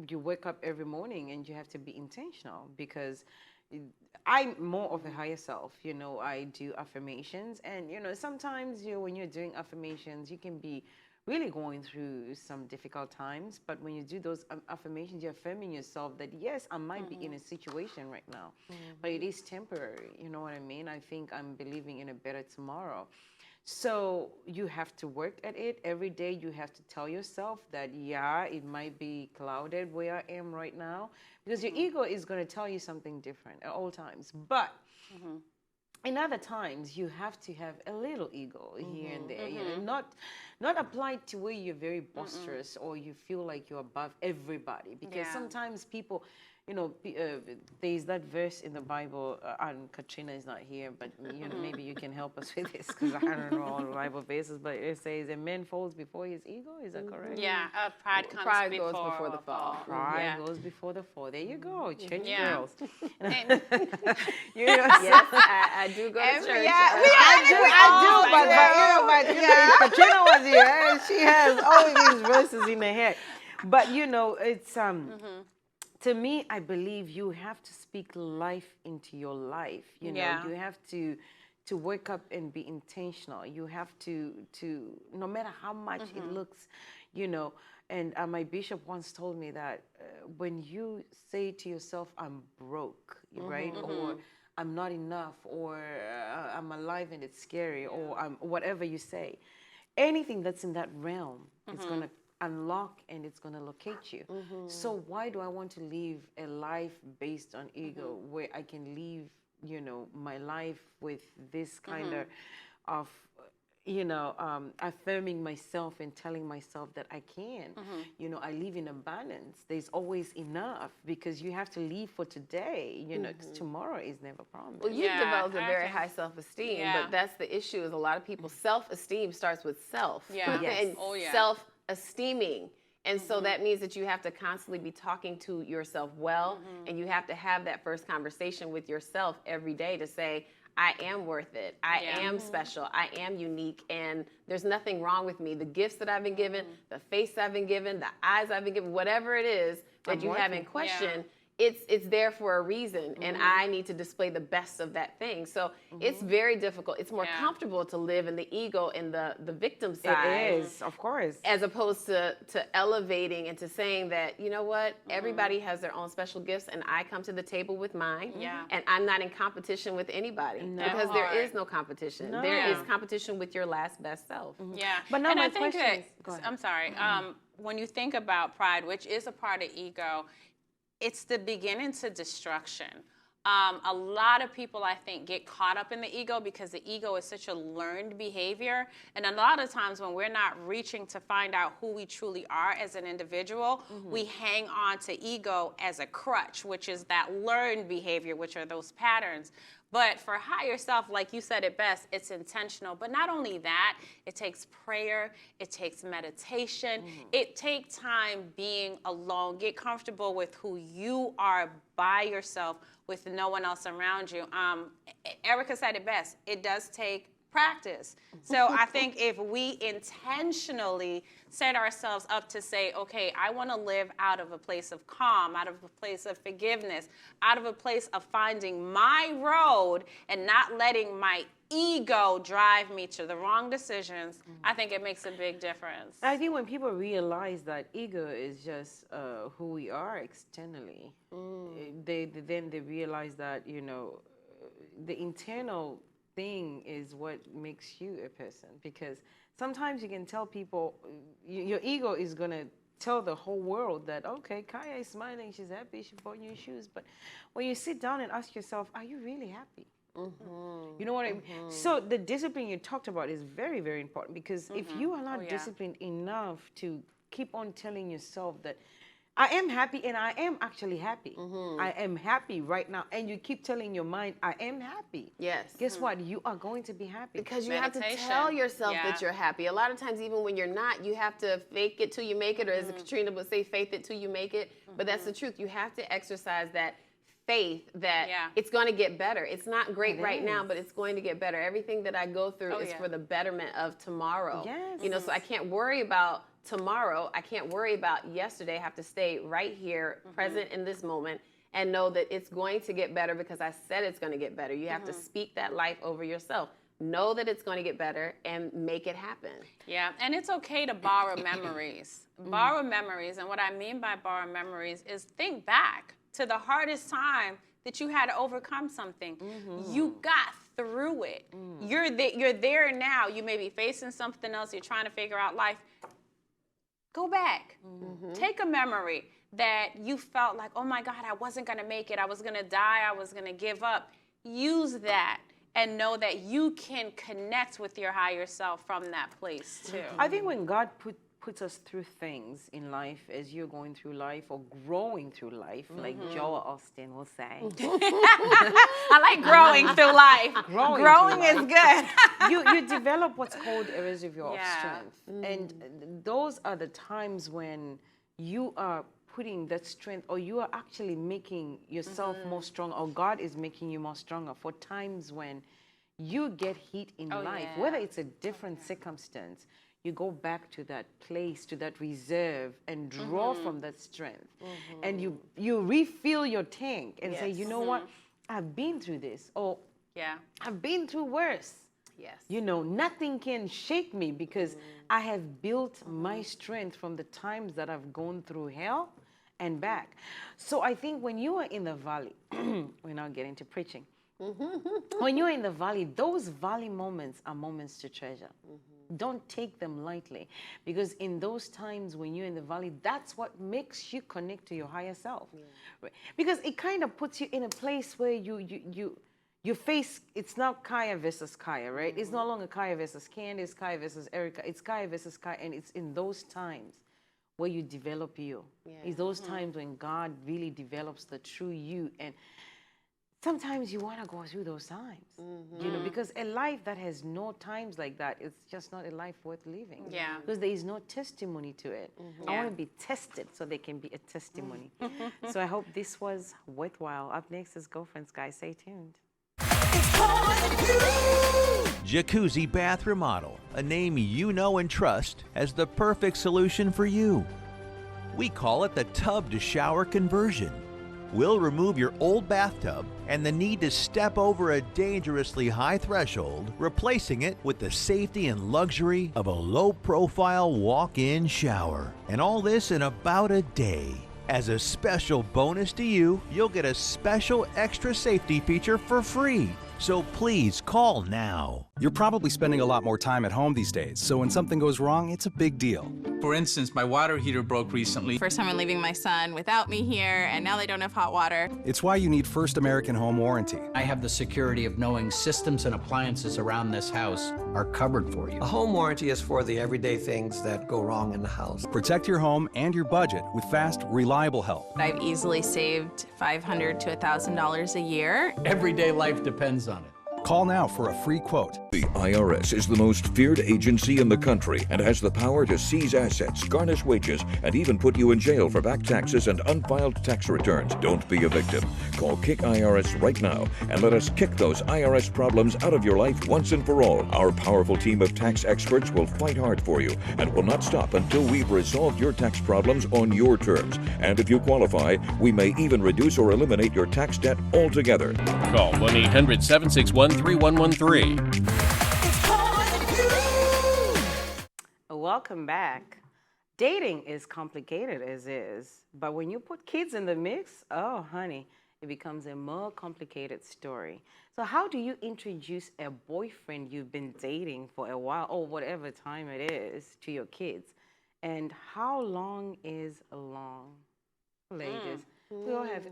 you wake up every morning and you have to be intentional, because I'm more of a higher self. You know, I do affirmations, and, you know, sometimes when you're doing affirmations, you can be really going through some difficult times, but when you do those affirmations, you're affirming yourself that, yes, I might be in a situation right now, but it is temporary. You know what I mean? I think I'm believing in a better tomorrow. So you have to work at it every day. You have to tell yourself that, yeah, it might be clouded where I am right now, because your ego is going to tell you something different at all times. But in other times, you have to have a little ego here and there, you know, not applied to where you're very boisterous or you feel like you're above everybody. Because sometimes people, you know, there's that verse in the Bible, and Katrina is not here, but you know, maybe you can help us with this, because I don't know all the Bible verses, but it says a man falls before his ego. Is that correct? Yeah, pride goes before the fall. Pride goes before the fall. There you go, church girls. You know, Yes, I do go to church. I do, but Katrina was here, she has all these verses in her head. But you know, it's to me, I believe you have to speak life into your life. You know, you have to to wake up and be intentional. You have to no matter how much it looks, you know. And my bishop once told me that when you say to yourself, I'm broke, right? Or I'm not enough, or I'm alive and it's scary, or I'm whatever you say, anything that's in that realm is going to unlock and it's going to locate you. So why do I want to live a life based on ego where I can live, you know, my life with this kind of you know, affirming myself and telling myself that I can. You know, I live in abundance. There's always enough, because you have to live for today, you know, because tomorrow is never promised. Well, you've developed a very high self-esteem, but that's the issue, is a lot of people's self-esteem starts with self. And self-esteeming. And so that means that you have to constantly be talking to yourself well, and you have to have that first conversation with yourself every day to say, I am worth it. I am special. I am unique. And there's nothing wrong with me. The gifts that I've been given, the face I've been given, the eyes I've been given, whatever it is that you have in question, it's there for a reason. And I need to display the best of that thing. So it's very difficult. It's more comfortable to live in the ego and the victim side. It is, of course. As opposed to elevating and to saying that, you know what, everybody has their own special gifts, and I come to the table with mine. And I'm not in competition with anybody. Because there is no competition. There is competition with your last best self. But now and my I think question that, I'm sorry, when you think about pride, which is a part of ego, it's the beginning to destruction. A lot of people, I think, get caught up in the ego because the ego is such a learned behavior. And a lot of times when we're not reaching to find out who we truly are as an individual, we hang on to ego as a crutch, which is that learned behavior, which are those patterns. But for higher self, like you said it best, it's intentional. But not only that, it takes prayer, it takes meditation, it takes time being alone. Get comfortable with who you are by yourself, with no one else around you. Erica said it best, it does take practice. So I think if we intentionally set ourselves up to say, okay, I want to live out of a place of calm, out of a place of forgiveness, out of a place of finding my road and not letting my ego drive me to the wrong decisions, I think it makes a big difference. I think when people realize that ego is just who we are externally, then they realize that, you know, the internal thing is what makes you a person. Because sometimes you can tell people, your ego is going to tell the whole world that, okay, Kaya is smiling, she's happy, she bought new shoes. But when you sit down and ask yourself, are you really happy? You know what I mean? So the discipline you talked about is very, very important, because if you are not disciplined enough to keep on telling yourself that I am happy and I am actually happy. I am happy right now. And you keep telling your mind, I am happy. Yes. Guess what? You are going to be happy. Because you have to tell yourself that you're happy. A lot of times, even when you're not, you have to fake it till you make it, or as Katrina would say, faith it till you make it. But that's the truth. You have to exercise that faith that it's going to get better. It's not great right now, but it's going to get better. Everything that I go through is for the betterment of tomorrow. You know, so I can't worry about tomorrow. I can't worry about yesterday. I have to stay right here, present in this moment, and know that it's going to get better because I said it's going to get better. You have to speak that life over yourself. Know that it's going to get better and make it happen. Yeah, and it's okay to borrow memories. Borrow memories, and what I mean by borrow memories is think back to the hardest time that you had to overcome something. You got through it. You're there now. You may be facing something else. You're trying to figure out life. Go back. Take a memory that you felt like, oh my God, I wasn't going to make it. I was going to die. I was going to give up. Use that and know that you can connect with your higher self from that place too. I think when God puts us through things in life, as you're going through life or growing through life, like Joel Austin will say. I like growing through life. Growing is good. you develop what's called a reservoir of strength. And those are the times when you are putting that strength, or you are actually making yourself more strong, or God is making you more stronger for times when you get hit in life, whether it's a different circumstance. You go back to that place, to that reserve, and draw from that strength. And you refill your tank and say, you know what? I've been through this. Or Yeah. I've been through worse. Yes. You know, nothing can shake me because I have built my strength from the times that I've gone through hell and back. So I think when you are in the valley, we're now getting to preaching. When you're in the valley, those valley moments are moments to treasure. Don't take them lightly, because in those times when you're in the valley, that's what makes you connect to your higher self. Right? Because it kind of puts you in a place where you face, it's not Kaya versus Kaya, right? It's no longer Kaya versus Candace, Kaya versus Erica. It's Kaya versus Kaya, and it's in those times where you develop you. It's those times when God really develops the true you. And sometimes you want to go through those times, you know, because a life that has no times like that, it's just not a life worth living. Yeah. Because there is no testimony to it. I want to be tested so there can be a testimony. So I hope this was worthwhile. Up next is Girlfriends, guys. Stay tuned. Jacuzzi Bath Remodel, a name you know and trust as the perfect solution for you. We call it the tub to shower conversion. We'll remove your old bathtub and the need to step over a dangerously high threshold, replacing it with the safety and luxury of a low-profile walk-in shower. And all this in about a day. As a special bonus to you, you'll get a special extra safety feature for free. So please call now. You're probably spending a lot more time at home these days, so when something goes wrong, it's a big deal. For instance, my water heater broke recently. First time I'm leaving my son without me here, and now they don't have hot water. It's why you need First American Home Warranty. I have the security of knowing systems and appliances around this house are covered for you. A home warranty is for the everyday things that go wrong in the house. Protect your home and your budget with fast, reliable help. I've easily saved $500 to $1,000 a year. Everyday life depends on it. Call now for a free quote. The IRS is the most feared agency in the country and has the power to seize assets, garnish wages, and even put you in jail for back taxes and unfiled tax returns. Don't be a victim. Call Kick IRS right now and let us kick those IRS problems out of your life once and for all. Our powerful team of tax experts will fight hard for you and will not stop until we've resolved your tax problems on your terms. And if you qualify, we may even reduce or eliminate your tax debt altogether. Call 1-800-761-3113. Welcome back. Dating is complicated as is, but when you put kids in the mix, oh honey, it becomes a more complicated story. So how do you introduce a boyfriend you've been dating for a while, or whatever time it is, to your kids? And how long is long? Ladies, we all have,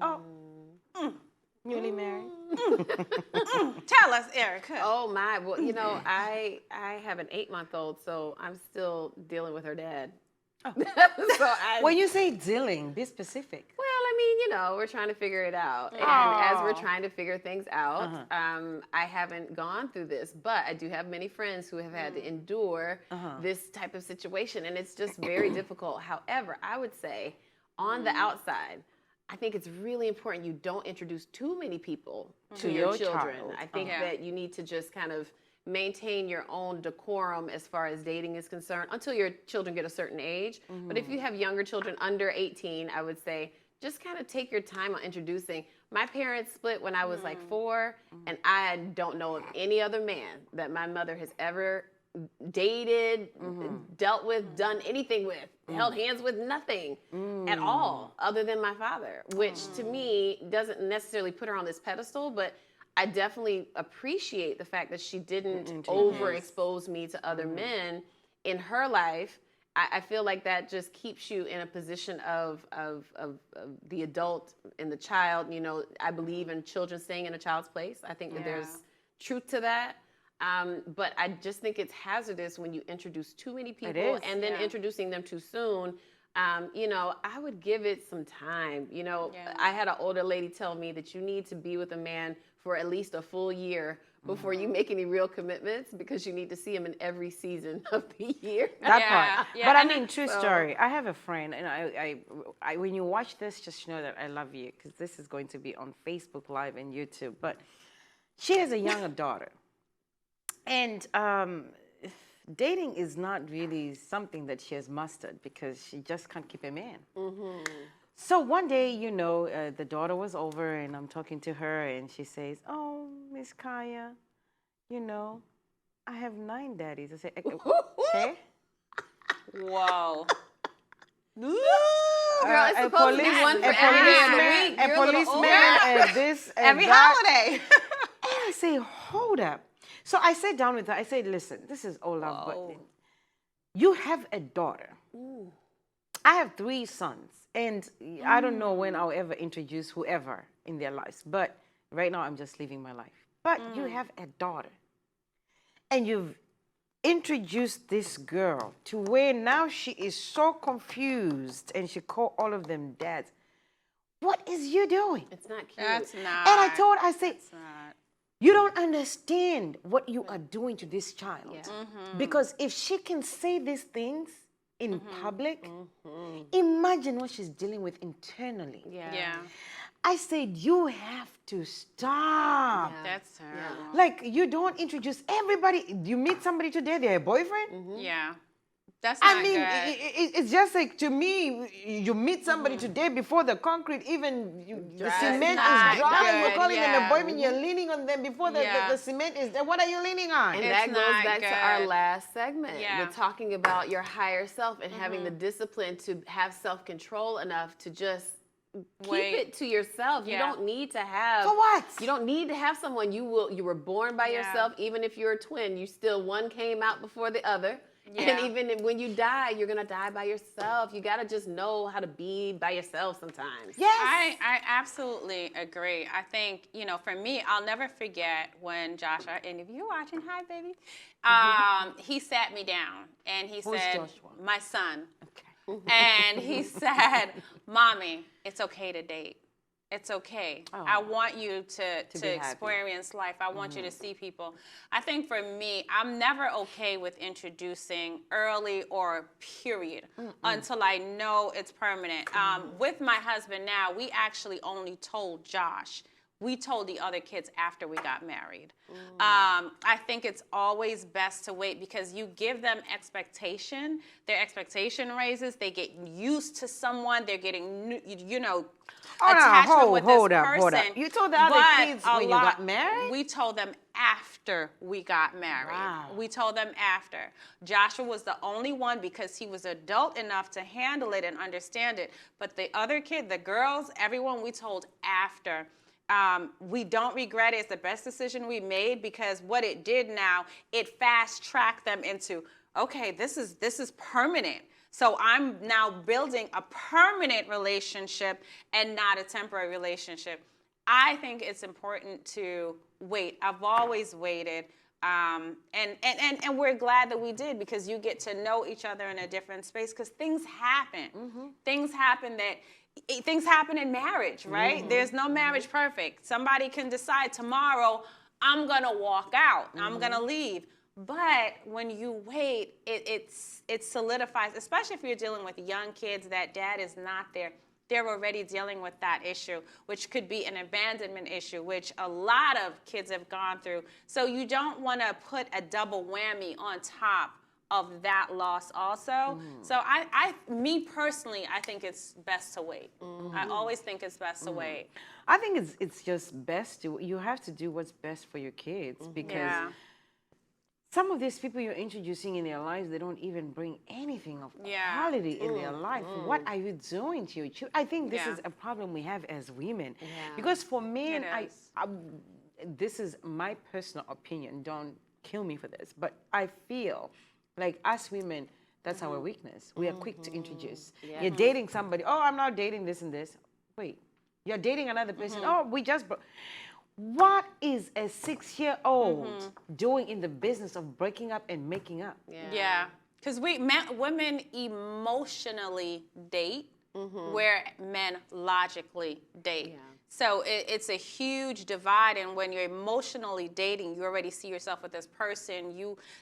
newly married? Tell us, Erica. Oh my, well, you know, I have an 8-month-old, so I'm still dealing with her dad. When you say dealing, be specific. Well, I mean, you know, we're trying to figure it out. And as we're trying to figure things out, I haven't gone through this, but I do have many friends who have had to endure this type of situation, and it's just very difficult. However, I would say on the outside, I think it's really important you don't introduce too many people to your children. I think that you need to just kind of maintain your own decorum as far as dating is concerned until your children get a certain age. But if you have younger children under 18, I would say just kind of take your time on introducing. My parents split when I was like 4, and I don't know of any other man that my mother has ever dated, dealt with, done anything with, held hands with, nothing at all other than my father, which to me doesn't necessarily put her on this pedestal, but I definitely appreciate the fact that she didn't overexpose me to other men in her life. I feel like that just keeps you in a position of the adult and the child. You know, I believe in children staying in a child's place. I think that there's truth to that. But I just think it's hazardous when you introduce too many people and then introducing them too soon. You know, I would give it some time. You know, I had an older lady tell me that you need to be with a man for at least a full year before you make any real commitments, because you need to see him in every season of the year. That part. But I mean, true story. I have a friend, and I when you watch this, just know that I love you, because this is going to be on Facebook Live and YouTube. But she has a younger daughter. And dating is not really something that she has mastered, because she just can't keep a man. So one day, you know, the daughter was over, and I'm talking to her, and she says, "Oh, Miss Kaya, you know, I have 9 daddies. I said, okay. Whoa. Girl, it's supposed to be one for every day of the week. A policeman, this, every that. holiday. And I say, hold up. So I sat down with her. I said, listen, this is all love, but you have a daughter. Ooh. I have 3 sons, and I don't know when I'll ever introduce whoever in their lives, but right now I'm just living my life. But you have a daughter, and you've introduced this girl to where now she is so confused, and she called all of them dads. What is you doing? It's not cute. That's not. And I said, you don't understand what you are doing to this child. Yeah. Because if she can say these things in public, imagine what she's dealing with internally. Yeah. I said, you have to stop. That's terrible. Like, you don't introduce everybody. You meet somebody today, they're a boyfriend? Yeah. That's not I mean, good. it's just like, to me, you meet somebody today before the concrete, even the cement is dry, you're calling them a boyfriend, you're leaning on them before the cement is there. What are you leaning on? And that goes back to our last segment. Yeah. We're talking about your higher self and having the discipline to have self-control enough to just keep it to yourself. You don't need to have. For what? You don't need to have someone. You were born by yourself. Even if you're a twin, you still, one came out before the other. Yeah. And even when you die, you're gonna die by yourself. You gotta just know how to be by yourself sometimes. Yes. I absolutely agree. I think, you know, for me, I'll never forget when Joshua, and if you're watching, hi baby, he sat me down and he said, Joshua? my son. Okay. And he said, Mommy, it's okay to date. It's okay. I want you to experience life. I want you to see people. I think for me, I'm never okay with introducing early or period until I know it's permanent. With my husband now, we actually only told Josh. We told the other kids after we got married. I think it's always best to wait because you give them expectation. Their expectation raises. They get used to someone. They're getting, you know, attachment with this person. Hold up. You told the other kids when you got married? We told them after we got married. Wow. We told them after. Joshua was the only one because he was adult enough to handle it and understand it. But the other kid, the girls, everyone we told after. We don't regret it. It's the best decision we made because what it did now, it fast-tracked them into, okay, this is permanent. So I'm now building a permanent relationship and not a temporary relationship. I think it's important to wait. I've always waited. And we're glad that we did because you get to know each other in a different space because things happen. Things happen in marriage, right? There's no marriage perfect. Somebody can decide tomorrow, I'm gonna walk out, I'm gonna leave. But when you wait, it solidifies, especially if you're dealing with young kids, that dad is not there. They're already dealing with that issue, which could be an abandonment issue, which a lot of kids have gone through. So you don't wanna put a double whammy on top of that loss also. So me personally, I think it's best to wait. I always think it's best to wait. I think it's just best you have to do what's best for your kids because some of these people you're introducing in their lives, they don't even bring anything of quality in their life. What are you doing to your children? I think this is a problem we have as women. Because for men, this is my personal opinion, don't kill me for this, but I feel like us women, that's our weakness. We are quick to introduce. You're dating somebody, oh, I'm not dating this and this. Wait, you're dating another person, oh, we just What is a 6-year-old doing in the business of breaking up and making up? Yeah, because women emotionally date where men logically date. So it's a huge divide, and when you're emotionally dating, you already see yourself with this person.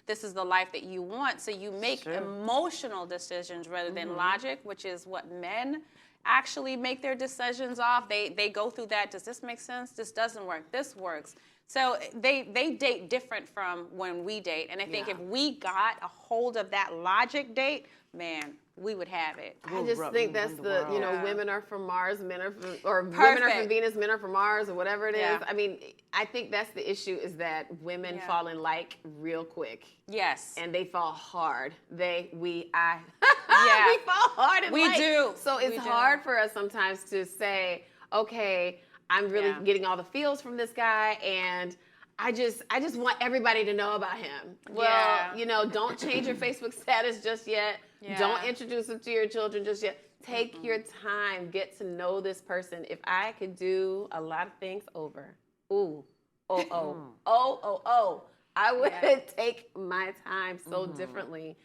This is the life that you want, so you make emotional decisions rather than logic, which is what men actually make their decisions off. They go through that. Does this make sense? This doesn't work. This works. So they date different from when we date. And I think if we got a hold of that logic date, man, we would have it. I just think that's the, you know, women are from Mars, men are from, or women are from Venus, men are from Mars, or whatever it is. I mean, I think that's the issue, is that women fall in like real quick. Yes. And they fall hard. We fall hard in We like. do. So it's hard for us sometimes to say, okay, I'm really getting all the feels from this guy, and I just want everybody to know about him. Well, you know, don't change your Facebook status just yet. Don't introduce him to your children just yet. Take your time. Get to know this person. If I could do a lot of things over, I would take my time so differently,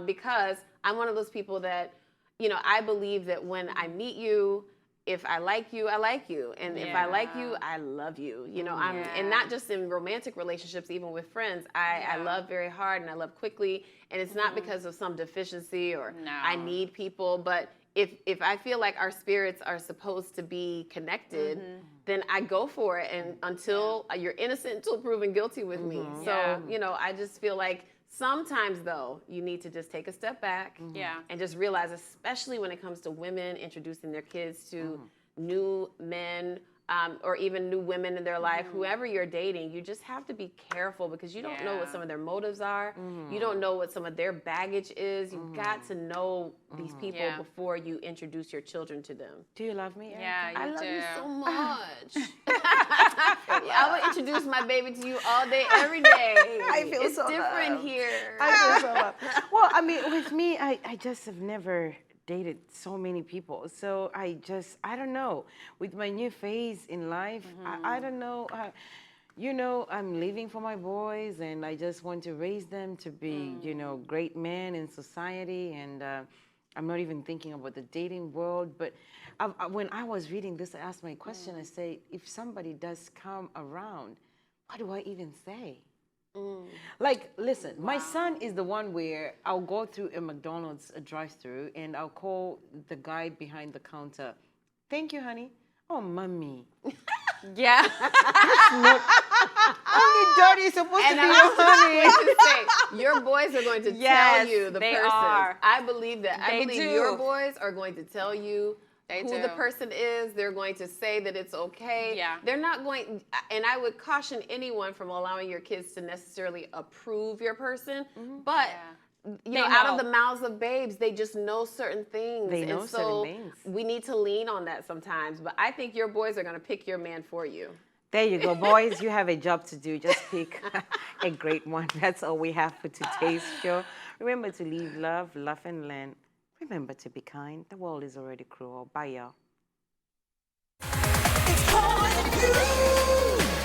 because I'm one of those people that, you know, I believe that when I meet you, if I like you, I like you. And if I like you, I love you. You know, and not just in romantic relationships, even with friends. I love very hard and I love quickly. And it's not because of some deficiency or I need people. But if I feel like our spirits are supposed to be connected, then I go for it. And until you're innocent until proven guilty with me. So, you know, I just feel like sometimes, though, you need to just take a step back and just realize, especially when it comes to women introducing their kids to new men or even new women in their life, whoever you're dating, you just have to be careful because you don't know what some of their motives are. You don't know what some of their baggage is. You've got to know these people before you introduce your children to them. Do you love me, Erica? Yeah, you I love do. you so much. I will introduce my baby to you all day, every day. I feel it's so different loved. here. I feel so loved. Well, I mean, with me, I just have never dated so many people. So I don't know. With my new phase in life, I don't know. You know, I'm living for my boys, and I just want to raise them to be, you know, great men in society. And I'm not even thinking about the dating world. But when I was reading this, I asked my question. I say, if somebody does come around, what do I even say? Like, listen, my son is the one where I'll go through a McDonald's drive-through and I'll call the guy behind the counter. Thank you, honey. Oh, mommy. Yeah. Only daddy is supposed to be your honey. Say, your boys are going to tell you the person. Are. I believe that. I They believe do. your boys are going to tell you who the person is. They're going to say that it's okay. Yeah. They're not going, and I would caution anyone from allowing your kids to necessarily approve your person, but you know, out of the mouths of babes, they just know certain things. They know certain things. We need to lean on that sometimes. But I think your boys are going to pick your man for you. There you go, boys. You have a job to do. Just pick a great one. That's all we have for today's show. Remember to leave love, laugh, and learn. Remember to be kind. The world is already cruel. Bye, y'all. It's calling you.